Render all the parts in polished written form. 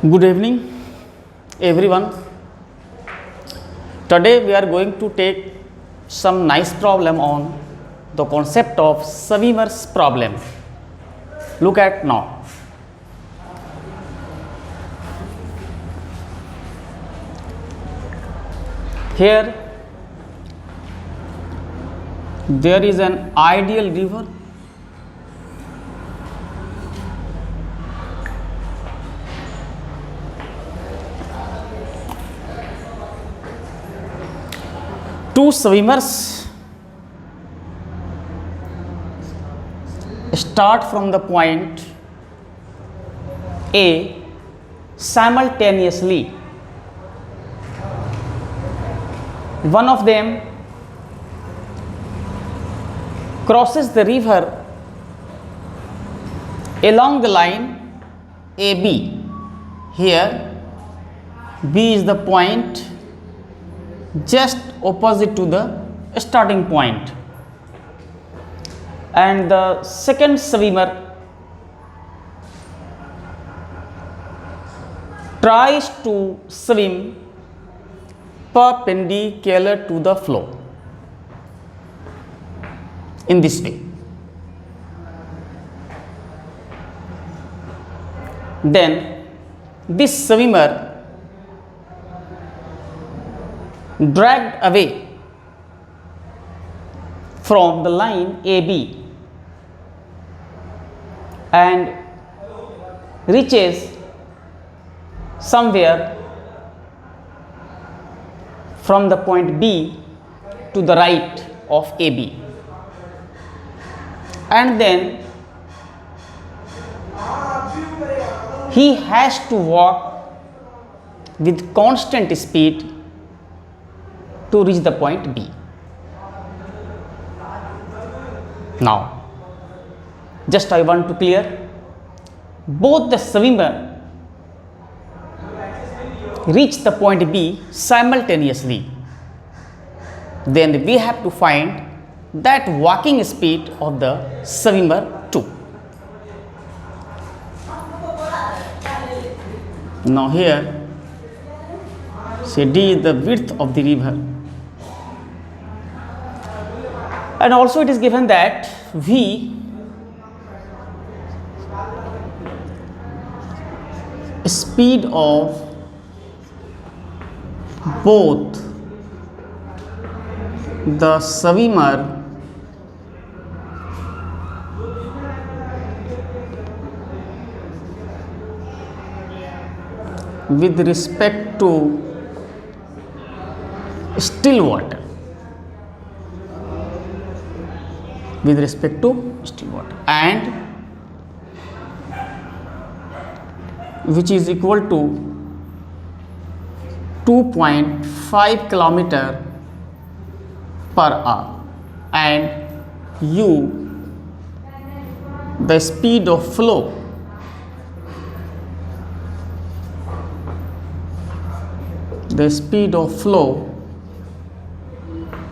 Good evening, everyone. Today we are going to take some nice problem on the concept of swimmers problem. Look at now. Here there is an ideal river. Two swimmers start from the point A simultaneously. One of them crosses the river along the line AB. Here B is the point just opposite to the starting point, and the second swimmer tries to swim perpendicular to the flow in this way. Then this swimmer dragged away from the line AB and reaches somewhere from the point B to the right of AB, and then he has to walk with constant speed to reach the point B. Now, just I want to clear, both the swimmer reach the point B simultaneously. Then we have to find that walking speed of the swimmer 2. Now here, say D is the width of the river, and also it is given that V speed of both the swimmer with respect to still water, and which is equal to 2.5 kilometer per hour, and U the speed of flow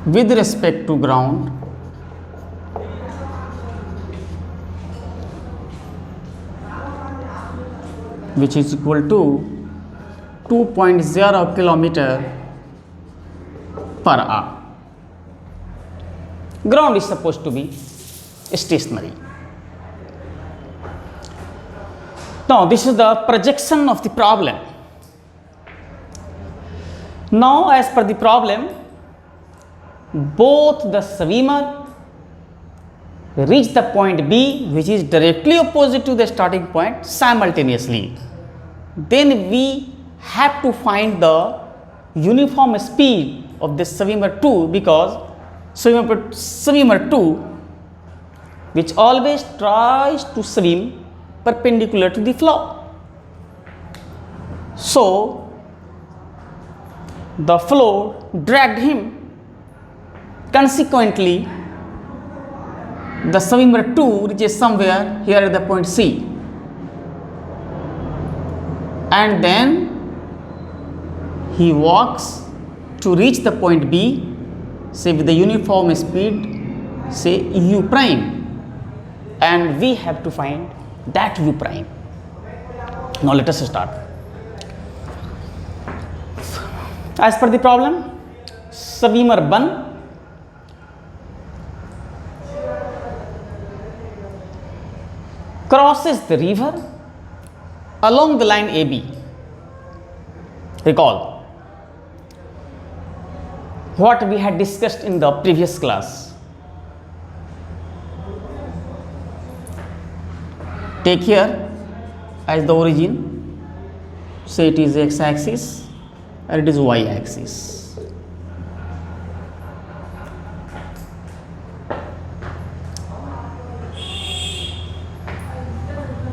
with respect to ground which is equal to 2.0 kilometer per hour. Ground is supposed to be stationary. Now this is the projection of the problem. Now as per the problem, both the swimmer reach the point B, which is directly opposite to the starting point, simultaneously. Then we have to find the uniform speed of the swimmer 2, because swimmer 2 which always tries to swim perpendicular to the flow. So the flow dragged him. Consequently, the swimmer 2 reaches somewhere here at the point C, and then he walks to reach the point B, say with the uniform speed, say U prime, and we have to find that U prime. Now let us start. As per the problem, swimmer 1 crosses the river along the line AB. Recall what we had discussed in the previous class. Take here as the origin, say it is x-axis and it is y-axis.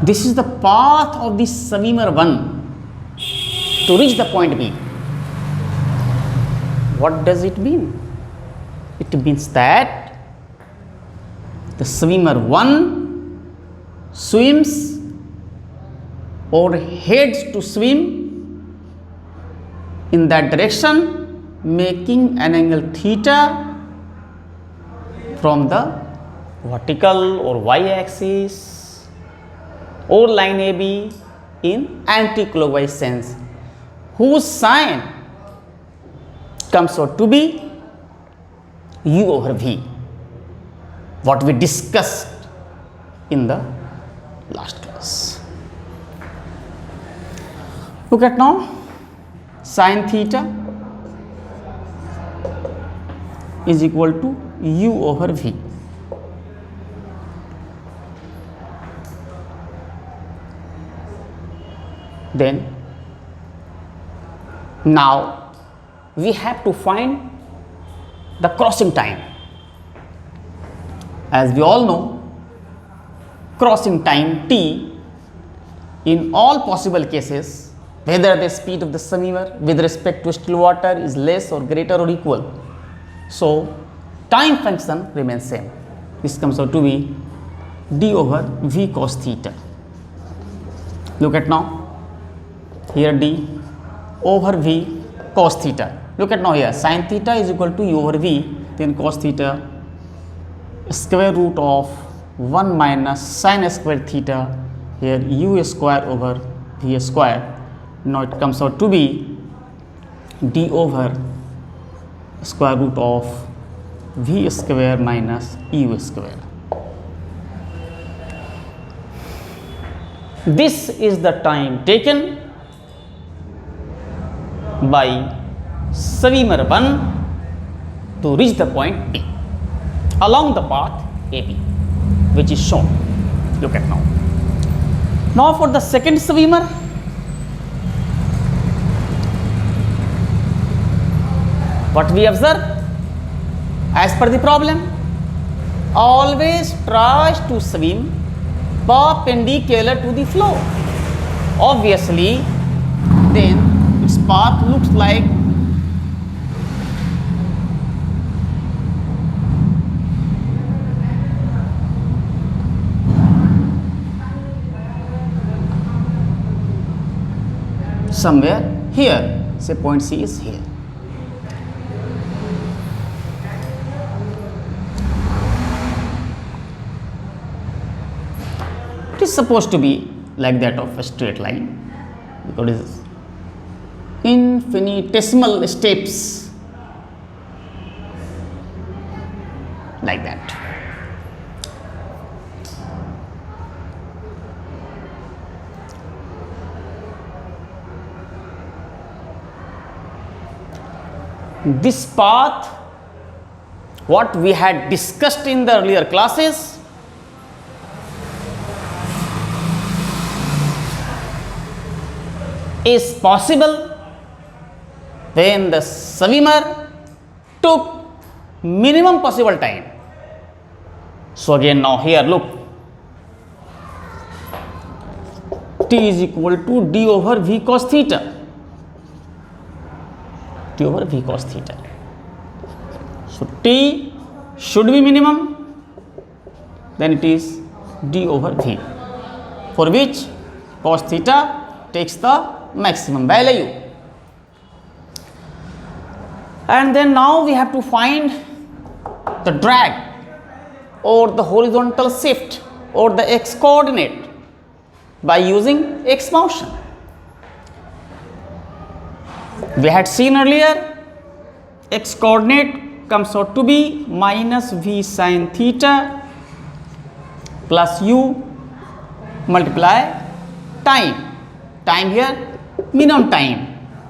This is the path of the swimmer 1 to reach the point B. What does it mean? It means that the swimmer 1 swims or heads to swim in that direction, making an angle theta from the vertical or y-axis or line AB in anti-clockwise sense, whose sign comes out to be u over v, what we discussed in the last class. Look at now, sin theta is equal to u over v. Then now we have to find the crossing time. As we all know, crossing time t in all possible cases, whether the speed of the swimmer with respect to still water is less or greater or equal, so time function remains same. This comes out to be d over v cos theta. Look at now, here d over v cos theta. Look at now here, sin theta is equal to u over v, then cos theta square root of 1 minus sin square theta, here u square over v square. Now it comes out to be d over square root of v square minus u square. This is the time taken by swimmer 1 to reach the point B along the path AB, which is shown. Look at now. Now for the second swimmer, what we observe as per the problem, always tries to swim perpendicular to the flow. Obviously, then its path looks like somewhere here, say point C is here. It is supposed to be like that of a straight line because it is infinitesimal steps like that. This path, what we had discussed in the earlier classes, is possible when the swimmer took minimum possible time. So again now here look, t is equal to d over v cos theta. T over v cos theta. So t should be minimum, then it is d over v, for which cos theta takes the maximum value. And then now we have to find the drag or the horizontal shift or the x coordinate by using x motion. We had seen earlier x coordinate comes out to be minus v sin theta plus u multiply time here minimum time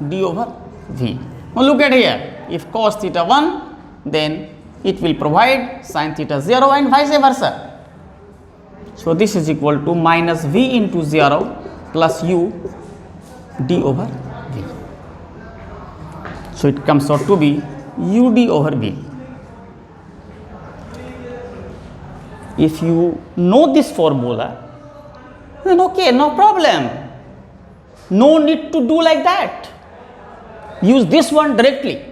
d over v. Now look at here, if cos theta 1, then it will provide sin theta 0 and vice versa. So this is equal to minus v into 0 plus u d over v. So it comes out to be u d over v. If you know this formula, then okay, no problem. No need to do like that. Use this one directly.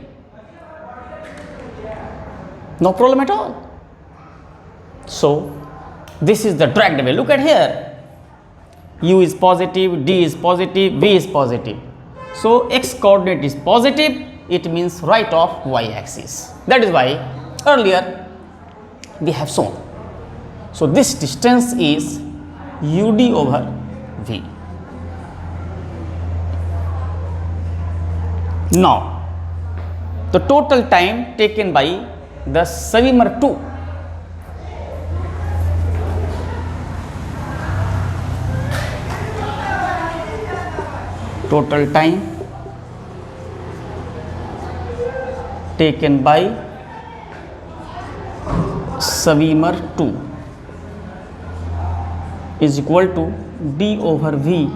No problem at all. So this is the direct way. Look at here. U is positive, D is positive, V is positive. So x coordinate is positive, it means right of y axis. That is why earlier we have shown. So this distance is ud over v. Now the total time taken by the Savimer 2 total time taken by Savimer 2 is equal to d over v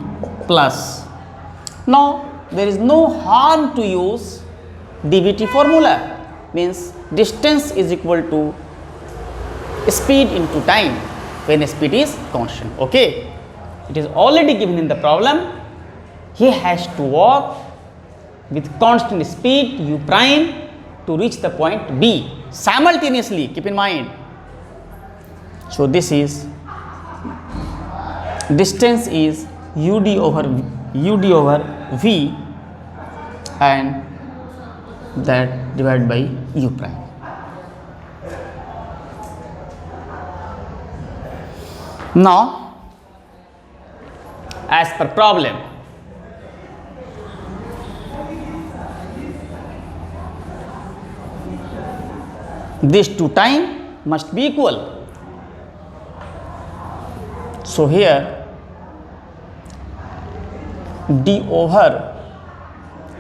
plus. Now there is no harm to use dvt formula, means distance is equal to speed into time when speed is constant. Okay, it is already given in the problem. He has to walk with constant speed u prime to reach the point B simultaneously, keep in mind. So this is distance is ud over v and that divided by u prime. Now as per problem, these two time must be equal. So here d over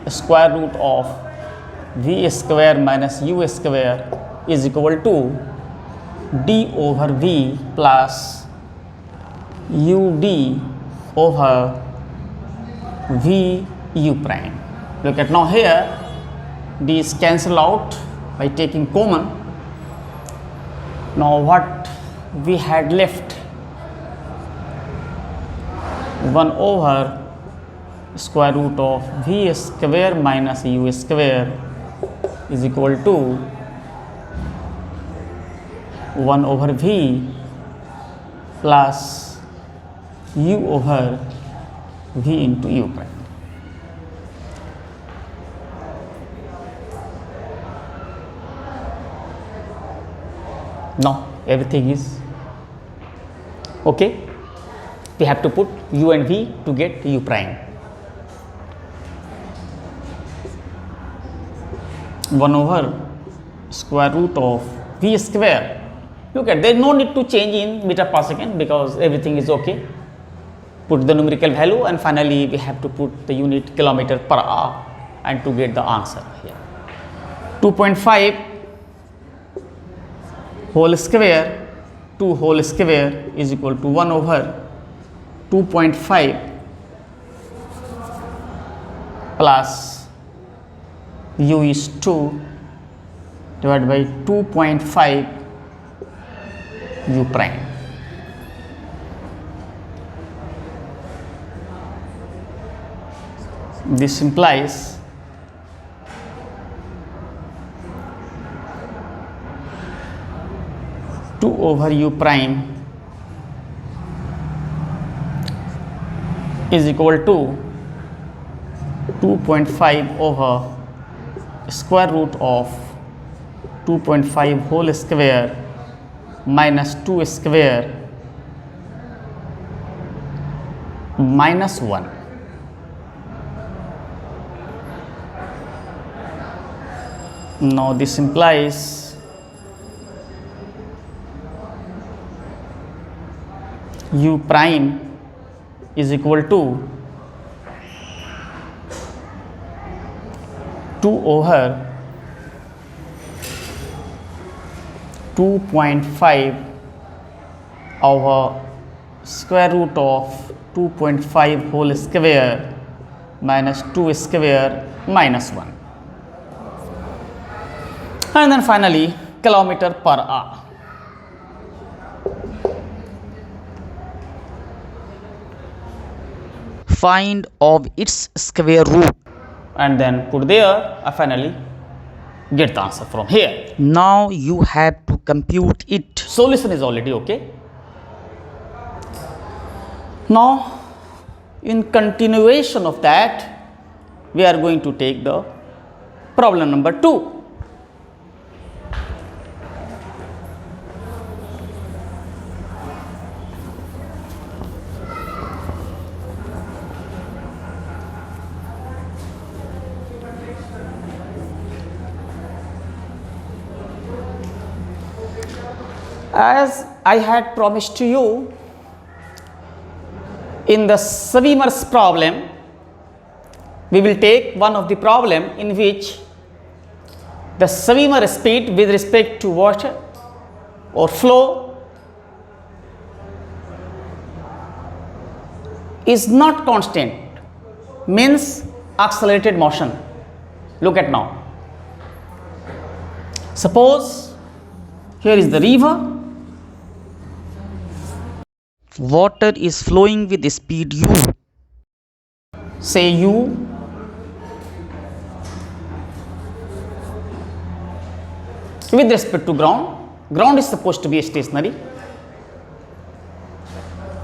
square root of v square minus u square is equal to d over v plus ud over v u prime. Look at now here, d is cancelled out by taking common. Now what we had left, 1 over square root of v square minus u square is equal to 1 over v plus u over v into u prime. Now everything is okay. We have to put u and v to get u prime. 1 over square root of v square. Look at, there is no need to change in meter per second because everything is okay. Put the numerical value and finally we have to put the unit kilometer per hour and to get the answer here. 2.5 whole square, 2 whole square is equal to 1 over 2.5 plus u is 2 divided by 2.5 u prime. This implies two over u prime is equal to 2.5 over square root of 2.5 whole square minus 2 square minus 1. Now this implies u prime is equal to 2 over 2.5 over square root of 2.5 whole square minus 2 square minus 1. And then finally kilometer per hour. Find of its square root. And then put there, finally get the answer from here. Now you have to compute it. Solution is already okay. Now in continuation of that, we are going to take the problem number 2. As I had promised to you, in the swimmer's problem, we will take one of the problem in which the swimmer speed with respect to water or flow is not constant, means accelerated motion. Look at now. Suppose here is the river. Water is flowing with speed u. Say u with respect to ground is supposed to be stationary.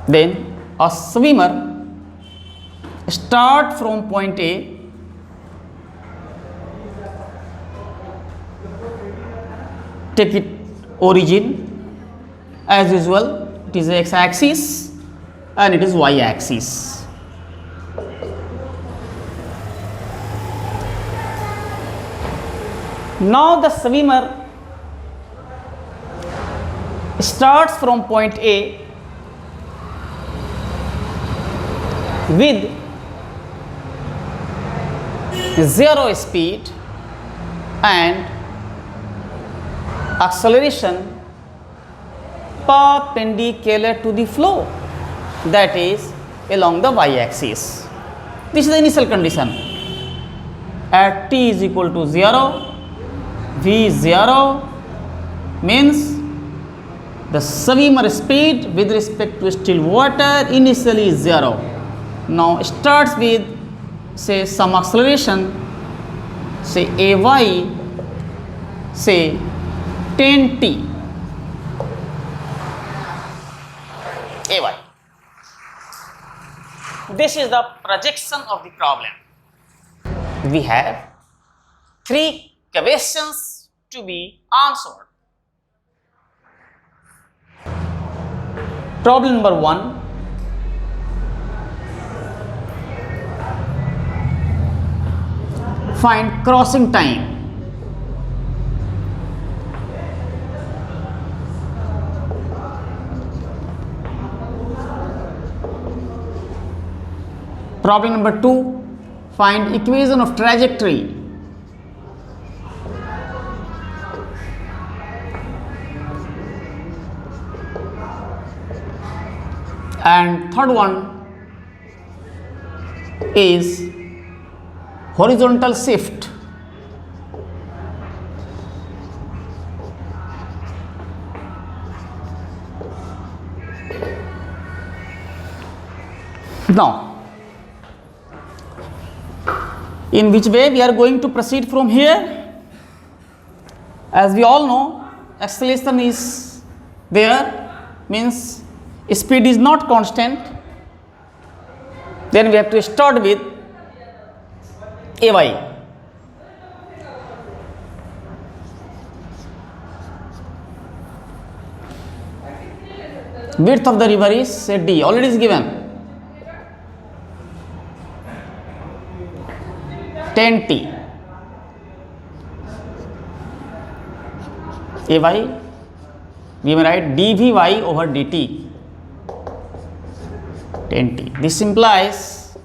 Then a swimmer start from point A, take it origin as usual. It is x axis and it is y axis. Now the swimmer starts from point A with 0 speed and acceleration perpendicular to the flow, that is along the y axis. This is the initial condition. At t is equal to 0, v 0 means the swimmer speed with respect to still water initially is 0. Now starts with say some acceleration, say ay, say 10t. Ay. This is the projection of the problem. We have 3 questions to be answered. Problem number 1. Find crossing time. Problem number 2. Find equation of trajectory. And third one is horizontal shift. Now, in which way we are going to proceed from here? As we all know, acceleration is there, means speed is not constant. Then we have to start with ay. Width of the river is say d, already is given 10t. ay, we may write dvy over dt 10t. This implies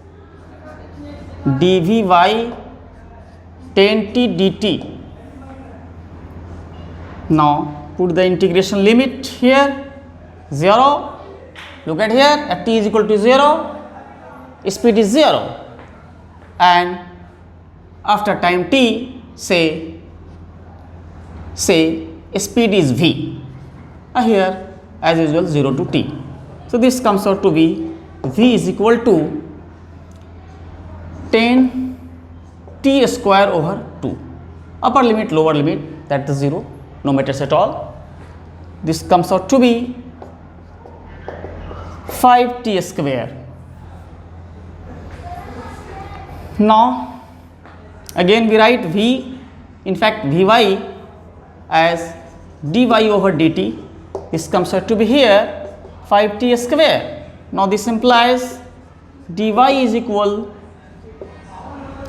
dvy 10t dt. Now put the integration limit here, 0. Look at here, at t is equal to 0, speed is 0, and after time t, say speed is v. Here as usual 0 to t. So this comes out to be v is equal to 10 t square over 2. Upper limit, lower limit, that is 0, no matters at all. This comes out to be 5t square. Now again we write v, in fact vy as dy over dt. This comes out to be here 5t square. Now this implies dy is equal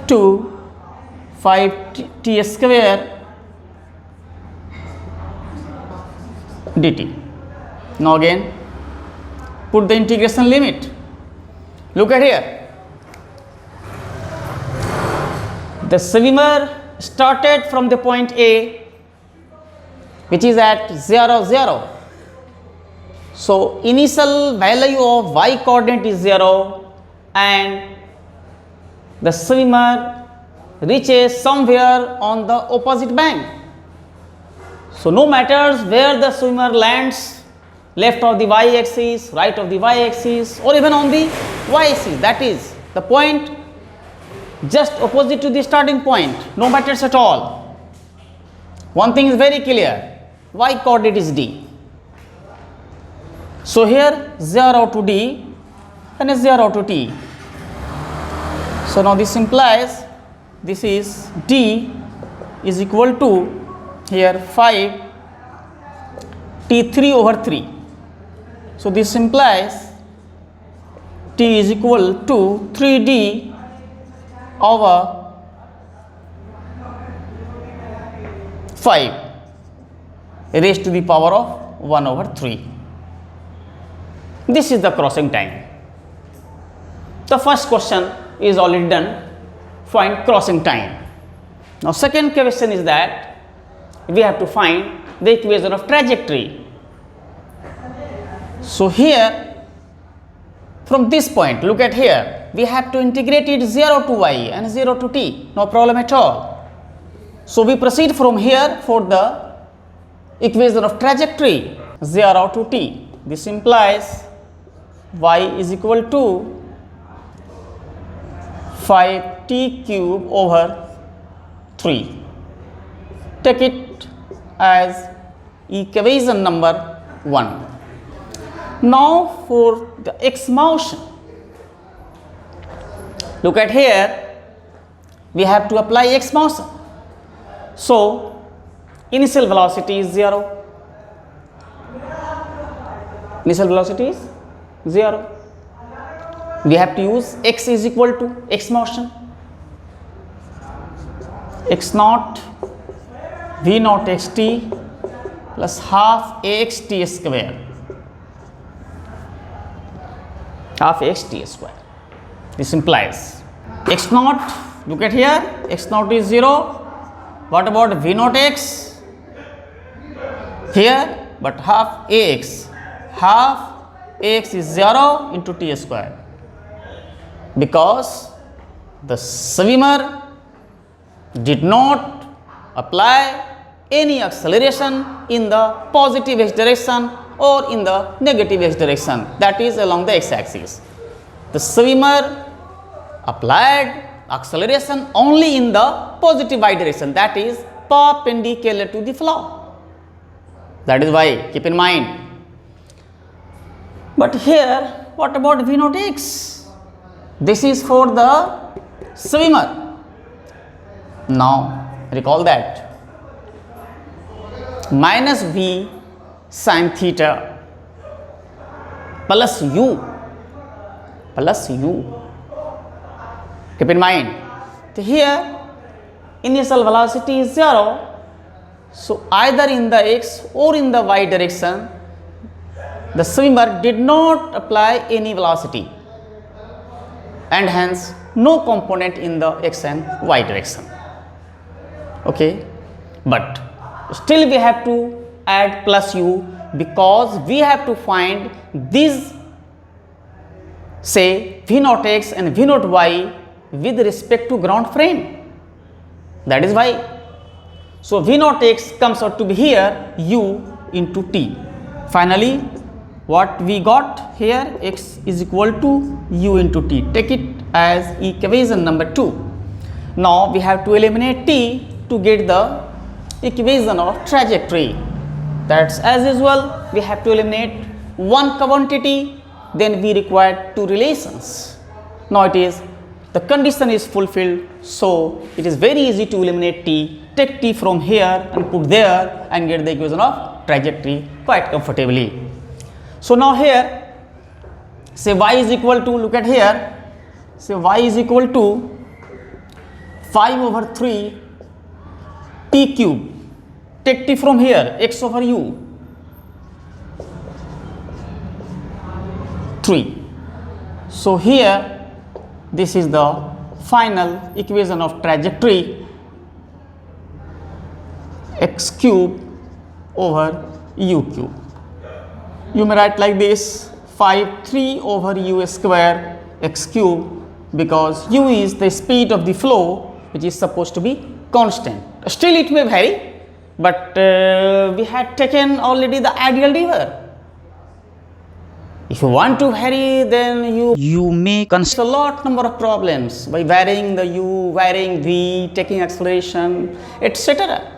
to 5t square dt. Now again put the integration limit. Look at here, the swimmer started from the point A, which is at 0 0. So initial value of y coordinate is 0 and the swimmer reaches somewhere on the opposite bank. So no matters where the swimmer lands, left of the y axis, right of the y axis, or even on the y axis, that is the point just opposite to the starting point, no matters at all. One thing is very clear, y coordinate is d. So here 0 to d and 0 to t. So now this implies this is d is equal to here 5 t3 over 3. So this implies t is equal to 3d over 5 raised to the power of 1 over 3. This is the crossing time. The first question is already done, find crossing time. Now second question is that we have to find the equation of trajectory. So here from this point, look at here, we have to integrate it 0 to y and 0 to t, no problem at all. So we proceed from here for the equation of trajectory 0 to t. This implies y is equal to 5t cube over 3. Take it as equation number 1. Now for the x motion, look at here, we have to apply x motion. So initial velocity is 0. Initial velocity is 0. We have to use x is equal to x motion, x naught v naught xt plus half ax t square, half ax t square. This implies x naught, look at here, x naught is 0. What about v naught x here? But half ax is 0 into t square, because the swimmer did not apply any acceleration in the positive x direction or in the negative x direction, that is along the x axis. The swimmer applied acceleration only in the positive y direction, that is perpendicular to the floor. That is why, keep in mind. But here, what about v naught x? This is for the swimmer. Now recall that minus v sin theta plus u. Keep in mind, so here initial velocity is 0 So either in the x or in the y direction, the swimmer did not apply any velocity, and hence no component in the x and y direction. Okay, but still we have to add plus u, because we have to find these, say v naught x and v naught y with respect to ground frame. That is why. So v naught x comes out to be here u into t. Finally, what we got here, x is equal to u into t. Take it as equation number 2. Now we have to eliminate t to get the equation of trajectory. That's as usual, we have to eliminate one quantity, then we require two relations. Now it is, the condition is fulfilled, so it is very easy to eliminate t. Take t from here and put there and get the equation of trajectory quite comfortably. So now here, say y is equal to, look at here, say y is equal to 5 over 3 t cube. Take t from here, x over u, 3. So here, this is the final equation of trajectory, x cube over u cube. You may write like this, 5 3 over u square x cube, because u is the speed of the flow, which is supposed to be constant. Still it may vary, but we had taken already the ideal river. If you want to vary, then You may a lot number of problems by varying the u, varying v, taking acceleration, etc.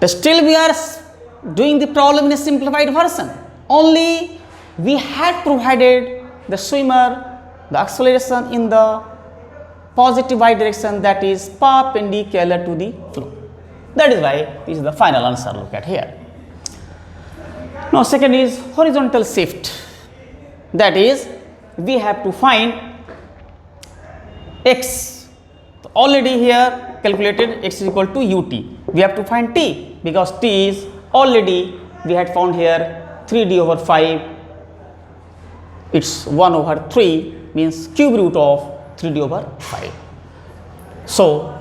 Still we are doing the problem in a simplified version. Only we had provided the swimmer the acceleration in the positive y direction, that is perpendicular to the flow. That is why this is the final answer. Look at here. Now second is horizontal shift. That is, we have to find x. Already here calculated x is equal to ut. We have to find t, because t is already we had found here 3d over 5. It's 1 over 3, means cube root of 3d over 5. So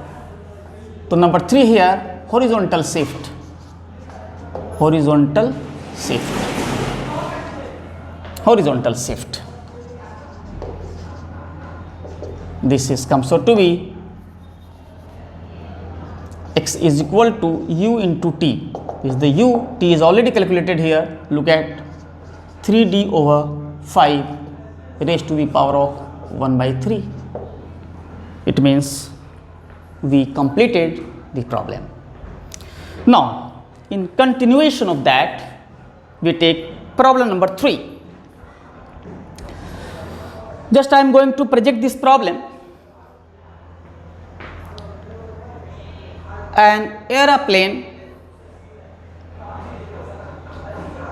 number 3 here, horizontal shift. Horizontal shift. Horizontal shift. This is comes out to be x is equal to u into t. Is the u, t is already calculated here. Look at 3d over 5 raised to the power of 1 by 3. It means we completed the problem. Now, in continuation of that, we take problem number 3. Just I am going to project this problem. An aeroplane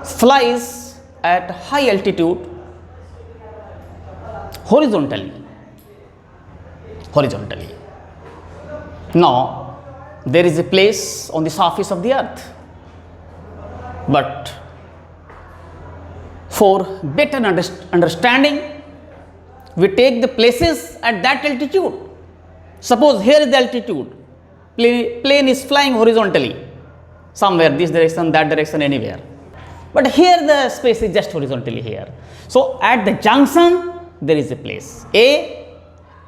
flies at high altitude horizontally. Now, there is a place on the surface of the earth, but for better understanding, we take the places at that altitude. Suppose here is the altitude, plane is flying horizontally, somewhere this direction, that direction, anywhere. But here the space is just horizontally here. So at the junction, there is a place A,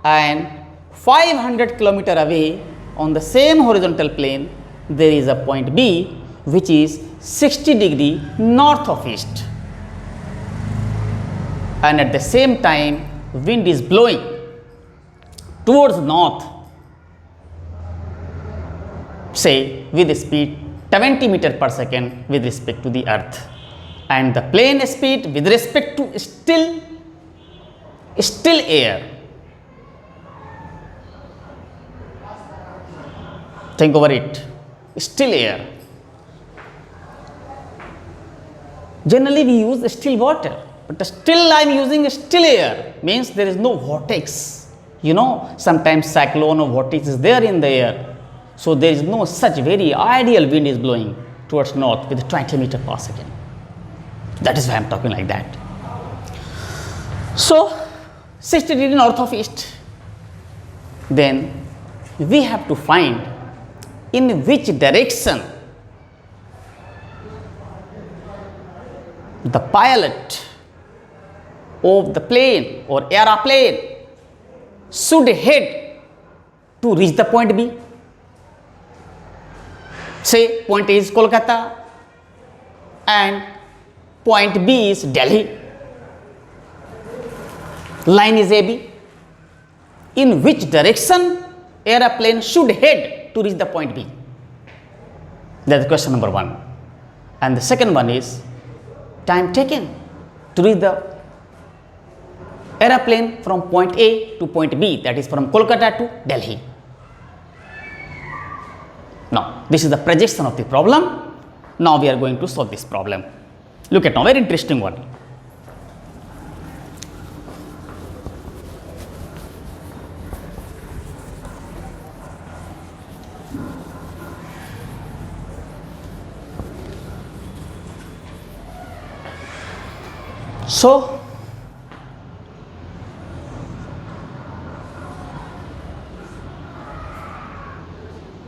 and 500 kilometer away on the same horizontal plane, there is a point B, which is 60 degree north of east. And at the same time, wind is blowing towards north, say with a speed 20 meter per second with respect to the earth, and the plane speed with respect to still air. Think over it, still air. Generally we use still water, but still I am using still air, means there is no vortex. You know, sometimes cyclone or vortex is there in the air. So there is no such very ideal wind is blowing towards north with 20 meter per second. That is why I am talking like that. So 60 degree north of east, then we have to find in which direction the pilot of the plane or aeroplane should head to reach the point B. Say point A is Kolkata and point B is Delhi. Line is AB. In which direction aeroplane should head to reach the point B? That's question number 1. And the second one is time taken to reach the aeroplane from point A to point B, that is from Kolkata to Delhi. Now, this is the projection of the problem. Now we are going to solve this problem. Look at now, very interesting one. So,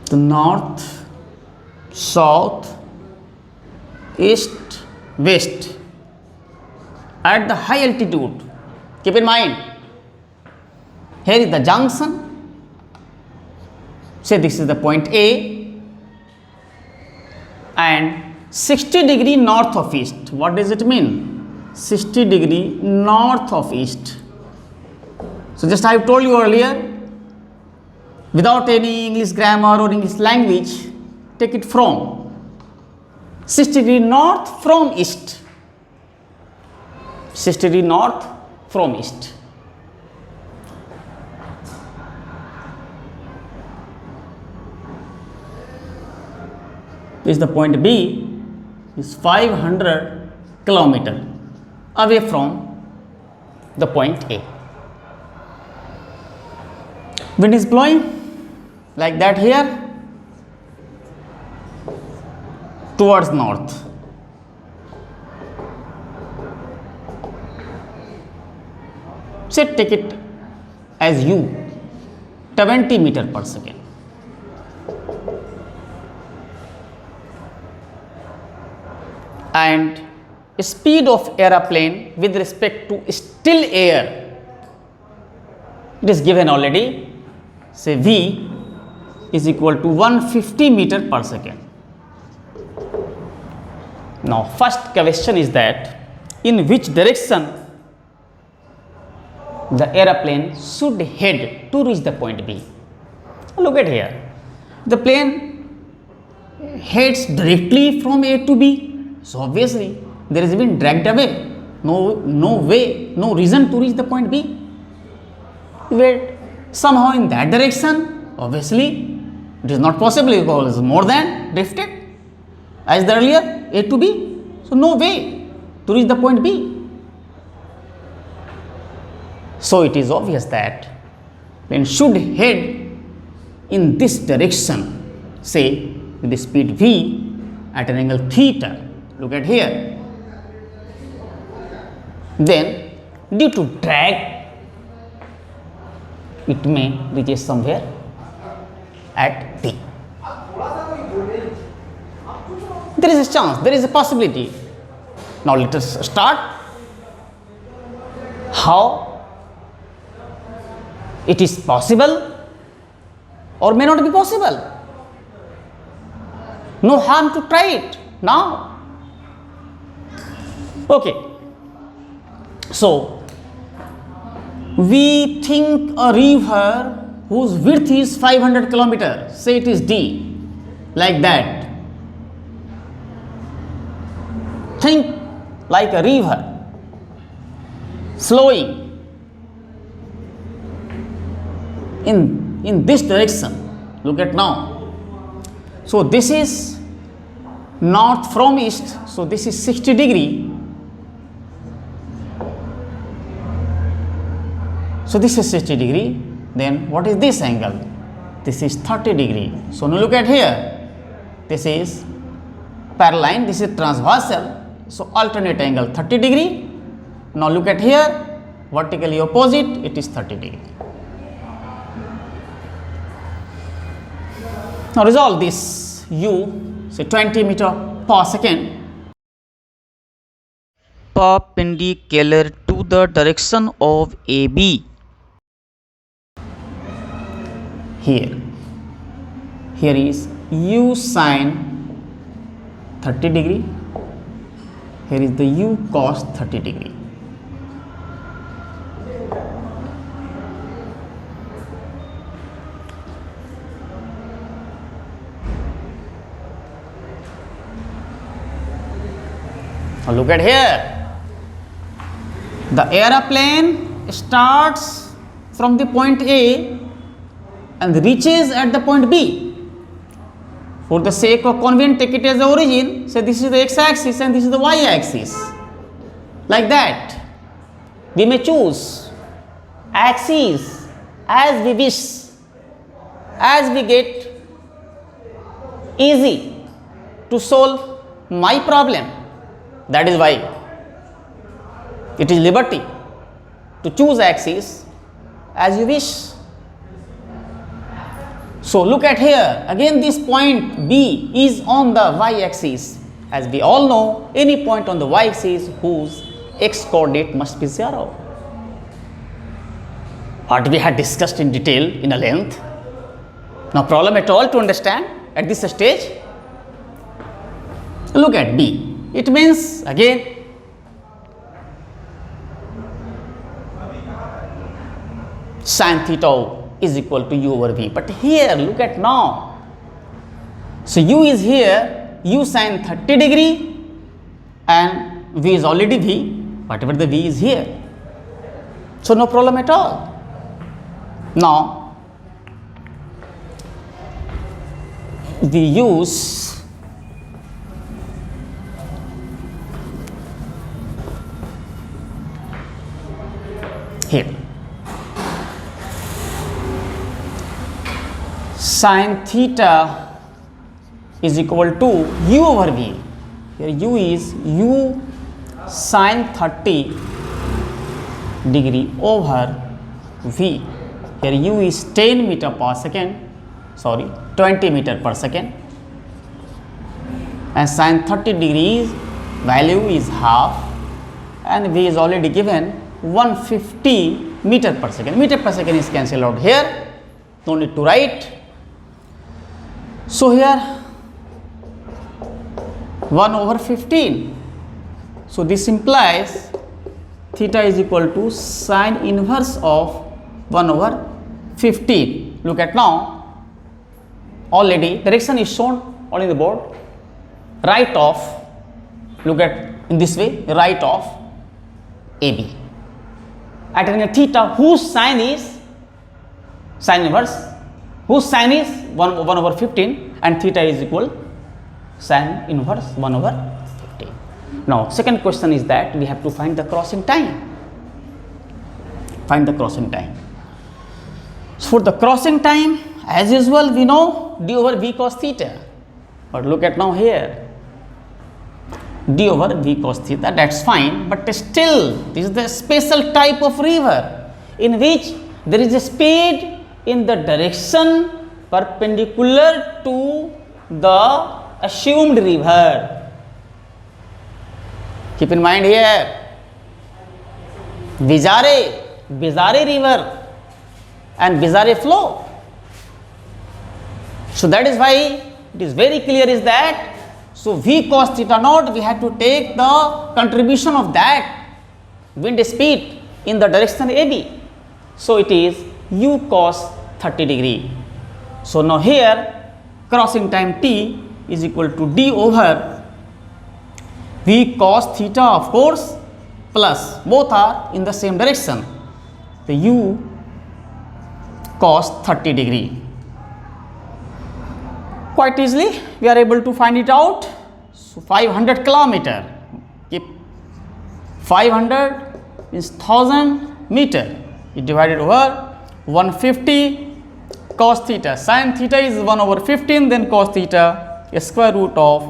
the north, south, east, west at the high altitude. Keep in mind, here is the junction. Say this is the point A and 60 degree north of east. What does it mean? 60 degree north of east. So just I have told you earlier, without any English grammar or English language, take it from 60 degree north from east. 60 degree north from east. This is the point B, is 500 kilometer away from the point A. Wind is blowing like that here towards north. Say take it as u, 20 meter per second. And speed of aeroplane with respect to still air, it is given already. Say V is equal to 150 meter per second. Now first question is that in which direction the aeroplane should head to reach the point B. Look at here, the plane heads directly from A to B, so obviously there is been dragged away, no way, no reason to reach the point B. Wait, somehow in that direction, obviously it is not possible because it is more than drifted as the earlier A to B, so no way to reach the point B. So it is obvious that plane should head in this direction, say with the speed V at an angle theta. Look at here. Then due to drag, it may reach somewhere at B. There is a chance, there is a possibility. Now let us start how it is possible or may not be possible. No harm to try it now. Okay, so we think a river whose width is 500 kilometers, say it is D, like that. Think like a river flowing in this direction. Look at now. So this is north from east, so this is 60 degree. So this is 60 degree, then what is this angle? this is 30 degree. So now look at here, this is parallel line, this is transversal, so alternate angle 30 degree. Now look at here, vertically opposite, it is 30 degree. Now resolve this u, say 20 meter per second, perpendicular to the direction of AB. Here is u sine 30 degree, here is the u cos 30 degree. Now look at here, the aeroplane starts from the point A and reaches at the point B. For the sake of convenience, take it as the origin, say this is the x-axis and this is the y-axis. Like that, we may choose axis as we wish, as we get easy to solve my problem. That is why it is liberty to choose axis as you wish. So look at here, again this point B is on the y-axis. As we all know, any point on the y-axis whose x-coordinate must be 0. What we had discussed in detail in a length. No problem at all to understand at this stage. Look at B. It means again sin theta is equal to u over v. But here look at now. So u is here, u sin 30 degree and v is already v, whatever the v is here. So no problem at all. Now we use here sin theta is equal to u over v. Here u is u sin 30 degree over v. Here u is 10 meter per second, sorry 20 meter per second, and sin 30 degrees value is half and v is already given 150 meter per second. Meter per second is cancelled out here, no need to write. So here 1 over 15. So this implies theta is equal to sine inverse of 1 over 15. Look at now, already direction is shown on the board, right of, look at in this way, right of AB at an angle theta whose sine is sine inverse, whose sine is 1 over 15 and theta is equal sine inverse 1 over 15. Now second question is that we have to find the crossing time. Find the crossing time. So for the crossing time, as usual we know d over v cos theta, but look at now here d over v cos theta, that's fine, but still this is the special type of river in which there is a speed in the direction perpendicular to the assumed river. Keep in mind here, Bizarre river and Bizarre flow. So that is why it is very clear is that, so v cos theta naught, we have to take the contribution of that wind speed in the direction AB. So it is u cos 30 degree. So now here crossing time t is equal to d over v cos theta, of course, plus both are in the same direction, the u cos 30 degree. Quite easily we are able to find it out. So 500 kilometer, keep 500 means 1000 meter, it divided over 150 cos theta, sin theta is 1 over 15, then cos theta is square root of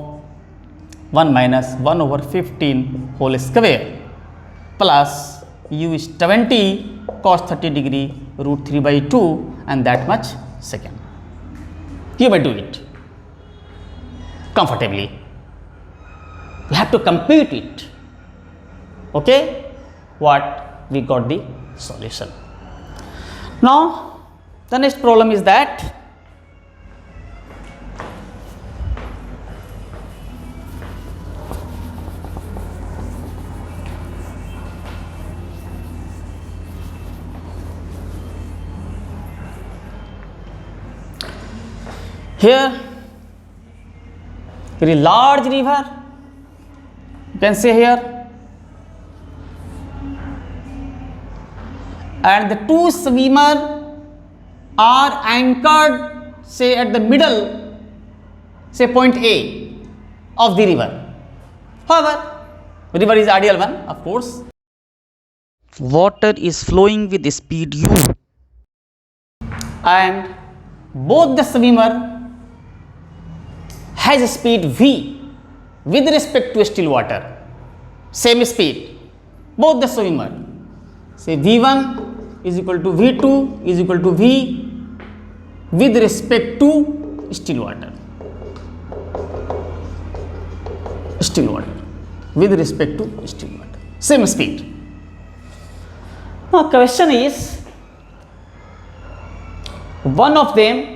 1 minus 1 over 15 whole square plus u is 20 cos 30 degree root 3 by 2 and that much second. You may do it comfortably. You have to compute it. Okay, what we got the solution. Now the next problem is that here very large river, you can say here, and the two swimmers are anchored say at the middle, say point A of the river. However, river is ideal one, of course. Water is flowing with speed u. And both the swimmer has a speed v with respect to still water, same speed, both the swimmer. Say v1 is equal to v2 is equal to v with respect to still water, with respect to still water, same speed. Now question is, one of them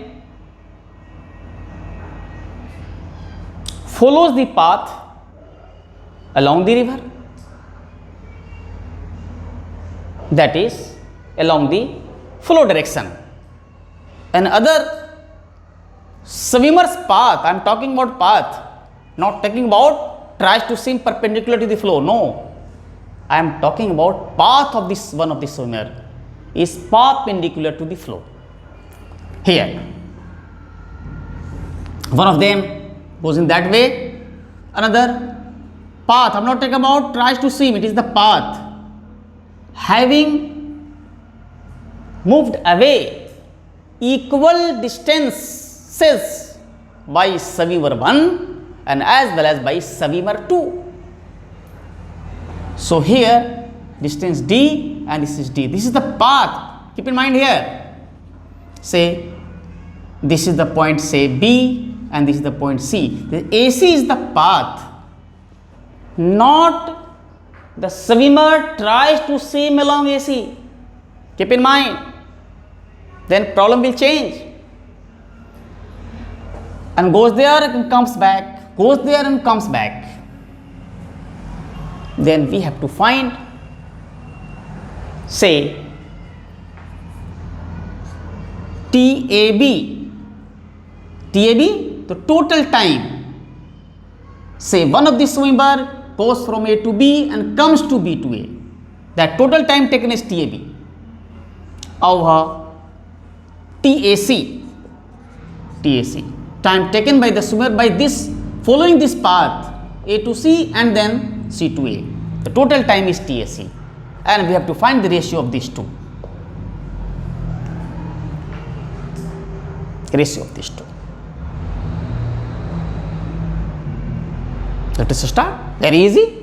follows the path along the river, that is along the flow direction, and other swimmer's path, I am talking about path, not talking about tries to swim perpendicular to the flow, no, I am talking about path of this one of the swimmer is perpendicular to the flow. Here one of them goes in that way, another path, I am not talking about tries to swim, it is the path having moved away equal distances by swimmer 1 and as well as by swimmer 2. So here distance d and this is d, this is the path, keep in mind here, say this is the point say B and this is the point C. The AC is the path, not the swimmer tries to swim along AC. Keep in mind, then problem will change and goes there and comes back, goes there and comes back. Then we have to find say TAB, the total time, say one of the swimmer goes from A to B and comes to B to A, that total time taken is TAB. Our TAC, time taken by the swimmer by this following this path A to C and then C to A, the total time is TAC, and we have to find the ratio of these two, ratio of these two. Let us start, very easy.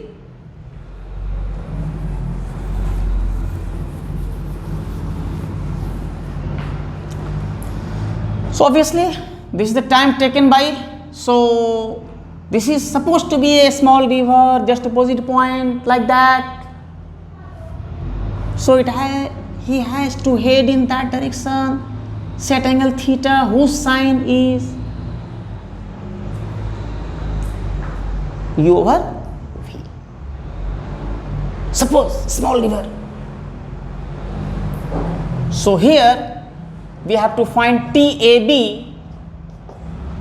So obviously this is the time taken by, so this is supposed to be a small river, just opposite point like that. So he has to head in that direction, set angle theta whose sine is u over v. Suppose small river. So here we have to find TAB.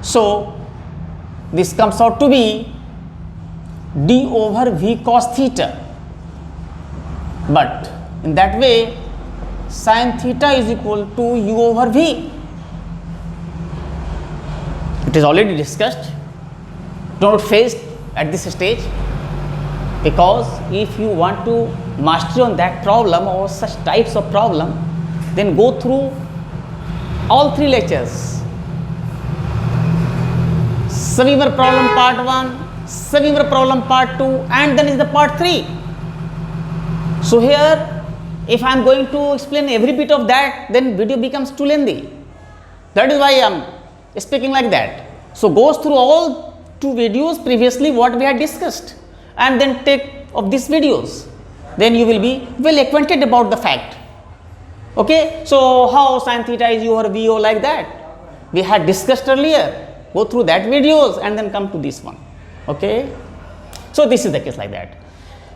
So this comes out to be d over v cos theta, but in that way sin theta is equal to u over v. It is already discussed, do not face at this stage, because if you want to master on that problem or such types of problem, then go through all 3 lectures. Swimmer problem part 1, swimmer problem part 2, and then is the part 3. So here, if I am going to explain every bit of that, then video becomes too lengthy. That is why I am speaking like that. So goes through all 2 videos previously what we had discussed, and then take of these videos. Then you will be well acquainted about the fact. Okay, so how sin theta is u over VO, like that we had discussed earlier. Go through that videos and then come to this one. Okay, so this is the case like that.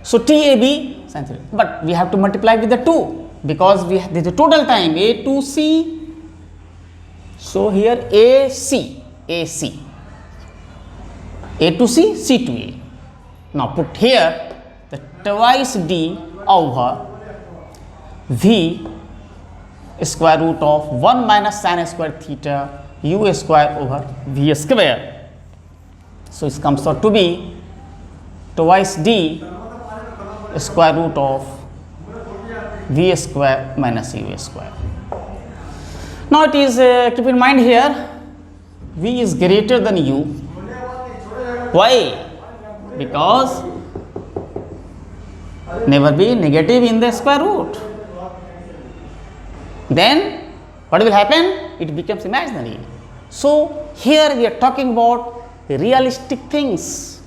So TAB sin theta, but we have to multiply with the 2 because we have, there is a total time A to C. So here AC A to C, C to A. Now put here the twice D over V square root of 1 minus sin square theta u square over V square. So it comes out to be twice D square root of V square minus U square. Now it is, keep in mind here, V is greater than U. Why? Because never be negative in the square root. Then what will happen? It becomes imaginary. So here we are talking about realistic things.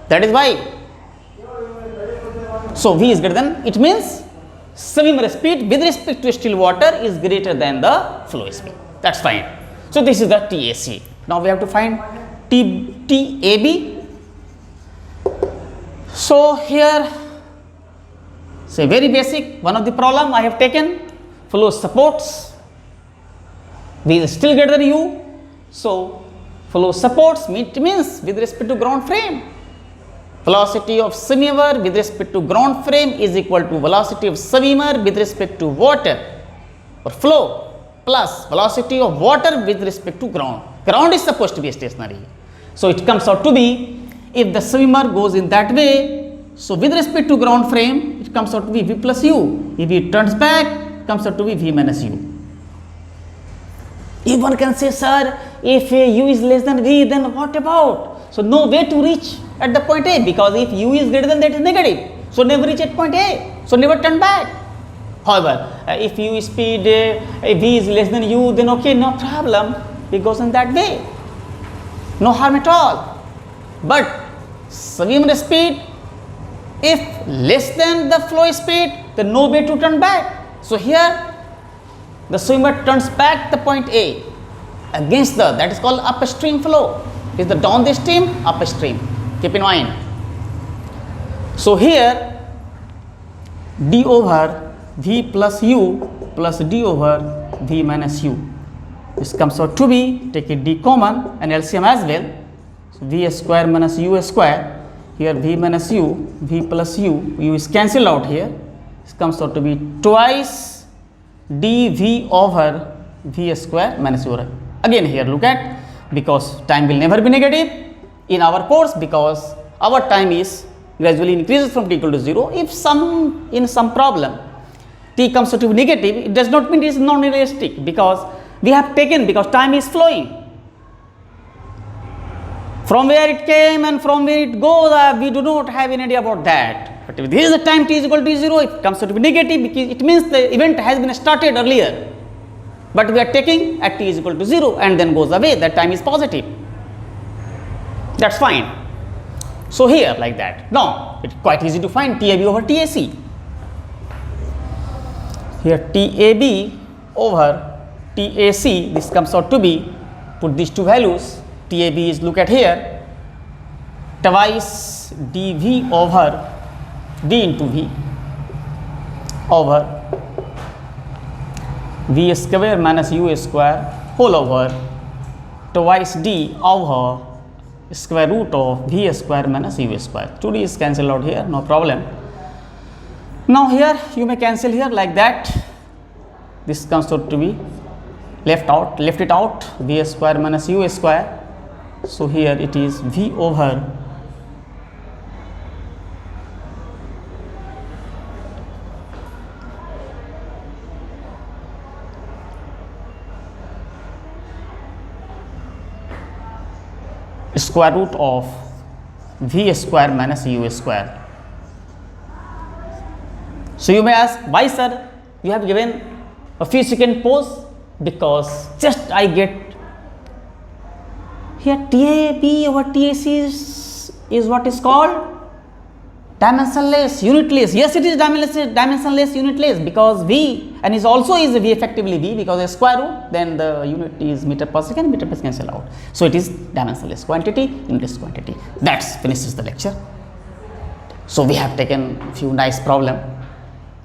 That is why. So V is greater than, it means swimmer speed with respect to still water is greater than the flow speed. That's fine. So this is the TAC. Now we have to find TAB. So here, say very basic, one of the problem I have taken, flow supports, V is still greater than U. So flow supports means with respect to ground frame, velocity of swimmer with respect to ground frame is equal to velocity of swimmer with respect to water or flow plus velocity of water with respect to ground. Ground is supposed to be stationary. So it comes out to be, if the swimmer goes in that way, so with respect to ground frame, it comes out to be V plus U. If it turns back, it comes out to be V minus U. If one can say, sir, if U is less than V, then what about? So no way to reach at the point A, because if U is greater than that is negative. So never reach at point A. So never turn back. However, if U speed, if V is less than U, then okay, no problem. It goes in that way. No harm at all. But swimmer speed, if less than the flow speed, then no way to turn back. So here the swimmer turns back the point A against the, that is called upstream flow. Is the downstream, upstream. Keep in mind. So here d over V plus U plus d over V minus U. This comes out to be, take a d common and LCM as well. So V square minus U square. Here V minus U, V plus U, U is cancelled out here. This comes out to be twice dV over V square minus U. Again here look at, because time will never be negative in our course, because our time is gradually increases from t equal to 0. If in some problem t comes out to be negative, it does not mean it is non-realistic, because we have taken, because time is flowing. From where it came and from where it goes, we do not have any idea about that. But if this is the time t is equal to 0, it comes out to be negative, because it means the event has been started earlier. But we are taking at t is equal to 0 and then goes away, that time is positive. That's fine. So here like that. Now it's quite easy to find TAB over TAC. Here TAB over TAC, this comes out to be, put these two values, TAB is, look at here, twice dV over d into V over V square minus U square whole over twice d over square root of V square minus U square. 2d is cancelled out here, no problem. Now here you may cancel here like that. This comes out to be left it out, V square minus U square. So here it is V over square root of v square minus u square. So you may ask, why sir you have given a few second pause? Because just I get here TAB over TAC is what is called dimensionless, unitless. Yes, it is dimensionless, unitless, because V and is also is V, effectively V, because a square root, then the unit is meter per second cancel out. So it is dimensionless quantity, unitless quantity. That finishes the lecture. So we have taken few nice problem.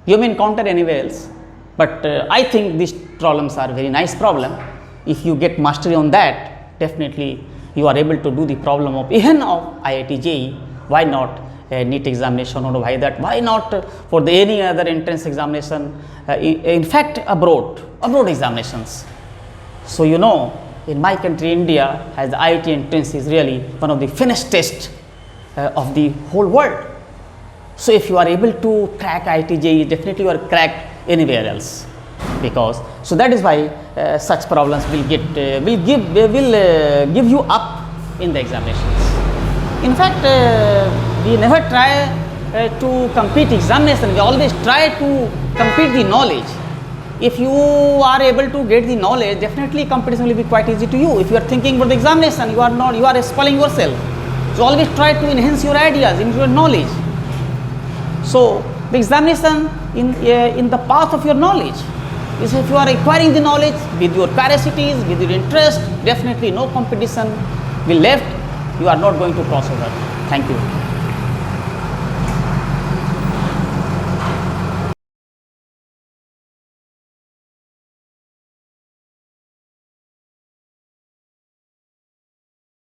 You may encounter anywhere else, but I think these problems are very nice problem. If you get mastery on that, definitely you are able to do the problem of even of IIT JEE. Why not NEET examination, or why not for the any other entrance examination, in fact abroad examinations. So you know, in my country India has the IIT entrance is really one of the finished test of the whole world. So if you are able to crack IIT JEE, definitely you are cracked anywhere else, because so that is why such problems will give you up in the examinations. In fact, we never try to compete examination, we always try to compete the knowledge. If you are able to get the knowledge, definitely competition will be quite easy to you. If you are thinking about the examination, you are spoiling yourself. So always try to enhance your ideas, in your knowledge. So the examination in the path of your knowledge is, if you are acquiring the knowledge with your curiosities, with your interest, definitely no competition will left. You are not going to cross over. Thank you.